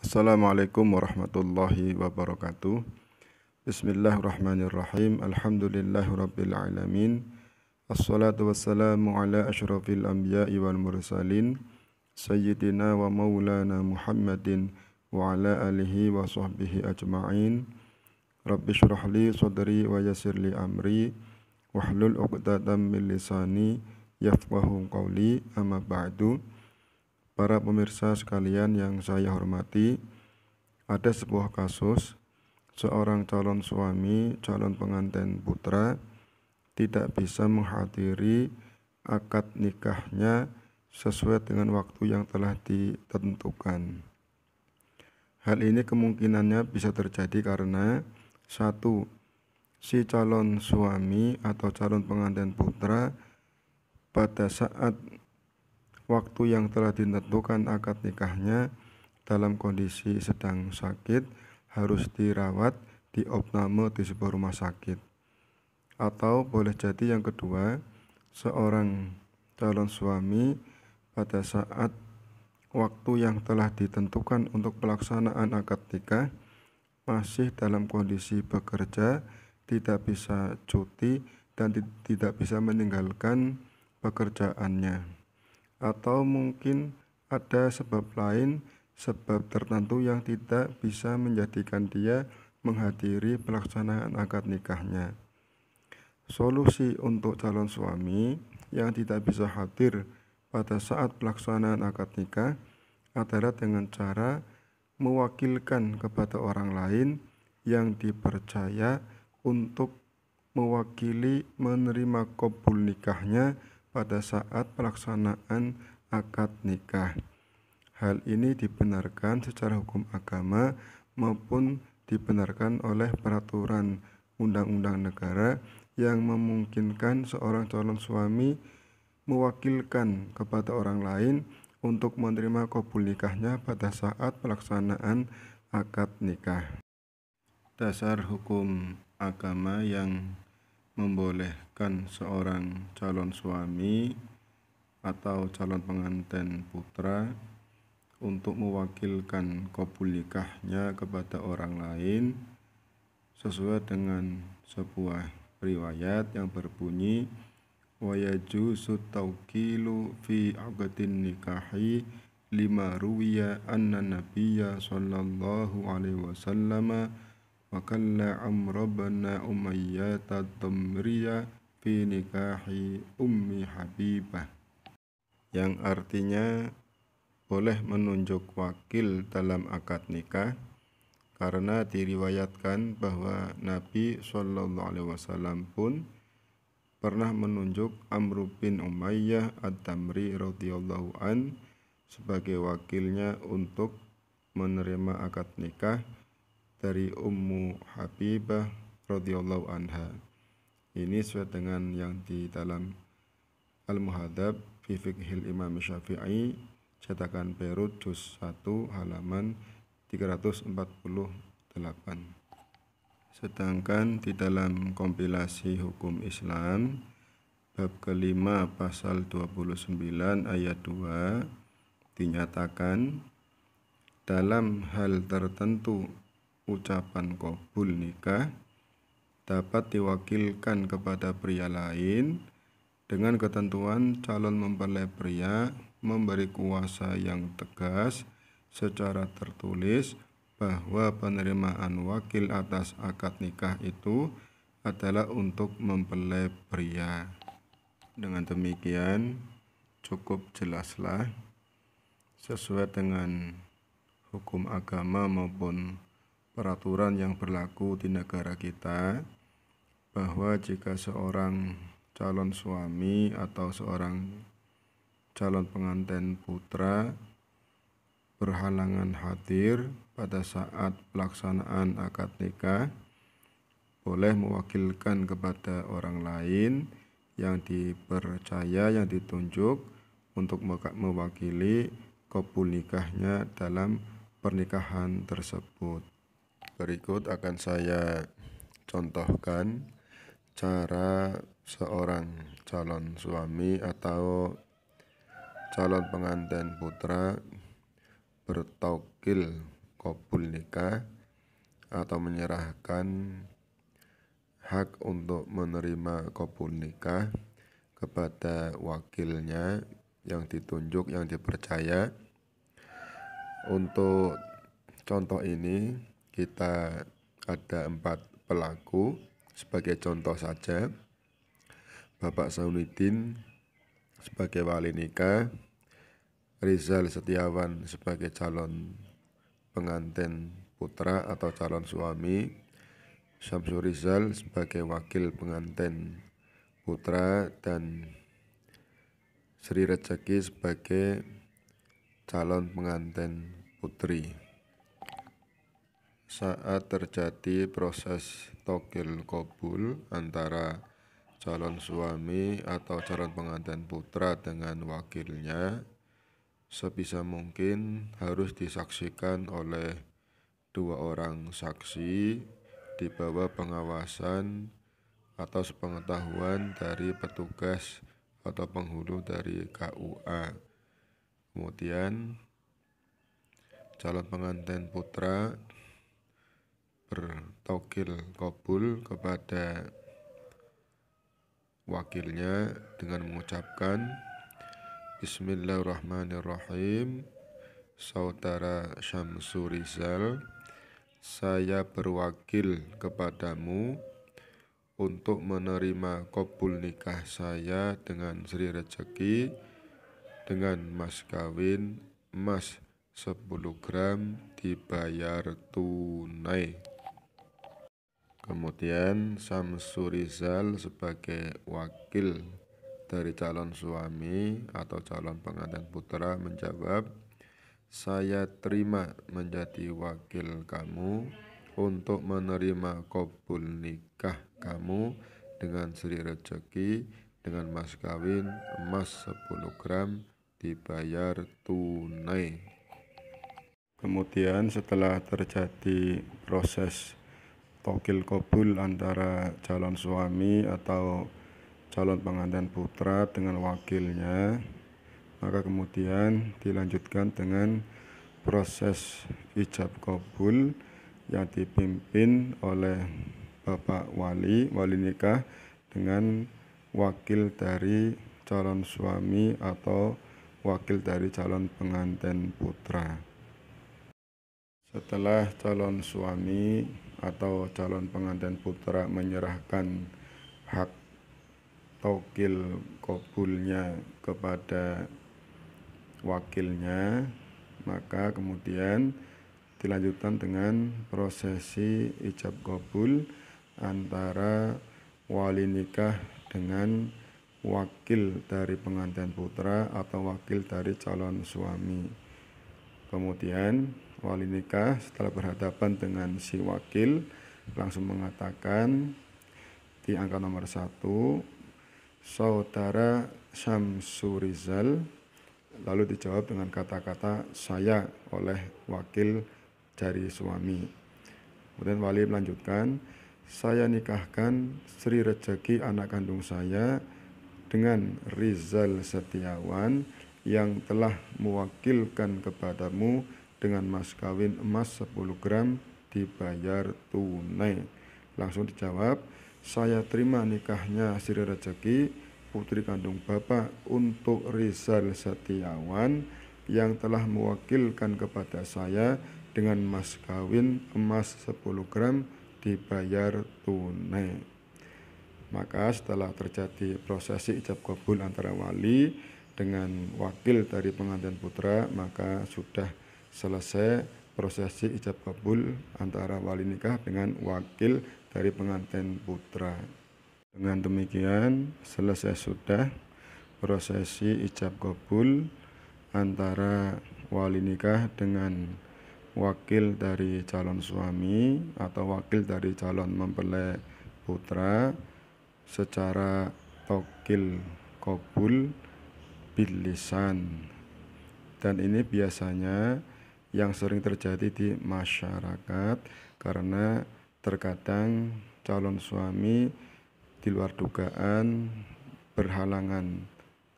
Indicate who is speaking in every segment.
Speaker 1: Assalamualaikum warahmatullahi wabarakatuh. Bismillahirrahmanirrahim. Alhamdulillahirabbil alamin. Assalatu wassalamu ala asyrafil anbiya'i wal mursalin sayyidina wa maulana Muhammadin wa ala alihi wa sahbihi ajma'in. Rabbi shrah li sadri wa yassir li amri wahlul 'uqdatam min lisani yafqahu qawli. Amma ba'du. Para pemirsa sekalian yang saya hormati, ada sebuah kasus seorang calon suami, calon pengantin putra tidak bisa menghadiri akad nikahnya sesuai dengan waktu yang telah ditentukan. Hal ini kemungkinannya bisa terjadi karena satu, si calon suami atau calon pengantin putra pada saat waktu yang telah ditentukan akad nikahnya dalam kondisi sedang sakit, harus dirawat di opname di sebuah rumah sakit. Atau boleh jadi yang kedua, seorang calon suami pada saat waktu yang telah ditentukan untuk pelaksanaan akad nikah masih dalam kondisi bekerja, tidak bisa cuti dan tidak bisa meninggalkan pekerjaannya. Atau mungkin ada sebab lain, sebab tertentu yang tidak bisa menjadikan dia menghadiri pelaksanaan akad nikahnya. Solusi untuk calon suami yang tidak bisa hadir pada saat pelaksanaan akad nikah adalah dengan cara mewakilkan kepada orang lain yang dipercaya untuk mewakili menerima qabul nikahnya pada saat pelaksanaan akad nikah. Hal ini dibenarkan secara hukum agama maupun dibenarkan oleh peraturan undang-undang negara yang memungkinkan seorang calon suami mewakilkan kepada orang lain untuk menerima qabul nikahnya pada saat pelaksanaan akad nikah. Dasar hukum agama yang membolehkan seorang calon suami atau calon pengantin putra untuk mewakilkan qabul nikahnya kepada orang lain sesuai dengan sebuah riwayat yang berbunyi wa yajuzu tawkilu fi 'aqdin nikahi lima ruwiya anna nabiyya sallallahu alaihi wasallam wa kalla Amr bin Umayyah ad-Damriyah fi nikahi Ummi Habibah, yang artinya boleh menunjuk wakil dalam akad nikah karena diriwayatkan bahwa Nabi sallallahu alaihi wasallam pun pernah menunjuk Amr bin Umayyah ad-Damri radhiyallahu an sebagai wakilnya untuk menerima akad nikah dari Ummu Habibah radhiyallahu anha. Ini sesuai dengan yang di dalam Al-Muhadzab fi Fiqhil Imam Syafi'i cetakan Beirut juz 1 halaman 348. Sedangkan di dalam kompilasi hukum Islam bab kelima pasal 29 ayat 2 dinyatakan dalam hal tertentu ucapan qabul nikah dapat diwakilkan kepada pria lain dengan ketentuan calon mempelai pria memberi kuasa yang tegas secara tertulis bahwa penerimaan wakil atas akad nikah itu adalah untuk mempelai pria. Dengan demikian cukup jelaslah sesuai dengan hukum agama maupun peraturan yang berlaku di negara kita bahwa jika seorang calon suami atau seorang calon pengantin putra berhalangan hadir pada saat pelaksanaan akad nikah, boleh mewakilkan kepada orang lain yang dipercaya, yang ditunjuk untuk mewakili qabul nikahnya dalam pernikahan tersebut. Berikut akan saya contohkan cara seorang calon suami atau calon pengantin putra bertaukil qabul nikah atau menyerahkan hak untuk menerima qabul nikah kepada wakilnya yang ditunjuk, yang dipercaya. Untuk contoh ini kita ada 4 pelaku sebagai contoh saja. Bapak Saunuddin sebagai wali nikah, Rizal Setiawan sebagai calon pengantin putra atau calon suami, Syamsul Rizal sebagai wakil pengantin putra, dan Sri Rejeki sebagai calon pengantin putri. Saat terjadi proses togil qabul antara calon suami atau calon pengantin putra dengan wakilnya, sebisa mungkin harus disaksikan oleh 2 orang saksi di bawah pengawasan atau sepengetahuan dari petugas atau penghulu dari KUA. Kemudian calon pengantin putra bertogil qabul kepada wakilnya dengan mengucapkan Bismillahirrahmanirrahim. Saudara Syamsul Rizal, saya berwakil kepadamu untuk menerima qabul nikah saya dengan Sri Rejeki dengan mas kawin emas 10 gram dibayar tunai. Kemudian Syamsul Rizal sebagai wakil dari calon suami atau calon pengantin putra menjawab, saya terima menjadi wakil kamu untuk menerima qabul nikah kamu dengan Sri Rejeki dengan mas kawin emas 10 gram dibayar tunai. Kemudian setelah terjadi proses togil qabul antara calon suami atau calon pengantin putra dengan wakilnya, maka kemudian dilanjutkan dengan proses ijab qabul yang dipimpin oleh Bapak wali nikah dengan wakil dari calon suami atau wakil dari calon pengantin putra. Setelah calon suami atau calon pengantin putra menyerahkan hak togil qabulnya kepada wakilnya, maka kemudian dilanjutkan dengan prosesi ijab qabul antara wali nikah dengan wakil dari pengantin putra atau wakil dari calon suami. Kemudian wali nikah setelah berhadapan dengan si wakil langsung mengatakan di angka nomor 1, saudara Syamsul Rizal, lalu dijawab dengan kata-kata saya oleh wakil dari suami. Kemudian wali melanjutkan, saya nikahkan Sri Rejeki anak kandung saya dengan Rizal Setiawan yang telah mewakilkan kepadamu dengan mas kawin emas 10 gram dibayar tunai. Langsung dijawab, saya terima nikahnya Sri Rejeki putri kandung Bapak untuk Rizal Setiawan yang telah mewakilkan kepada saya dengan mas kawin emas 10 gram dibayar tunai. Maka setelah terjadi prosesi ijab qabul antara wali dengan wakil dari pengantin putra, maka sudah selesai prosesi ijab qabul antara wali nikah dengan wakil dari pengantin putra. Dengan demikian selesai sudah prosesi ijab qabul antara wali nikah dengan wakil dari calon suami atau wakil dari calon mempelai putra secara togil qabul bil lisan. Dan ini biasanya yang sering terjadi di masyarakat karena terkadang calon suami di luar dugaan berhalangan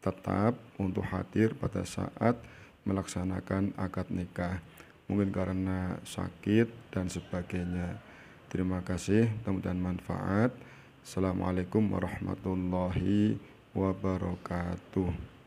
Speaker 1: tetap untuk hadir pada saat melaksanakan akad nikah. mungkin karena sakit dan sebagainya. Terima kasih, mudah-mudahan manfaat. Assalamualaikum warahmatullahi wabarakatuh.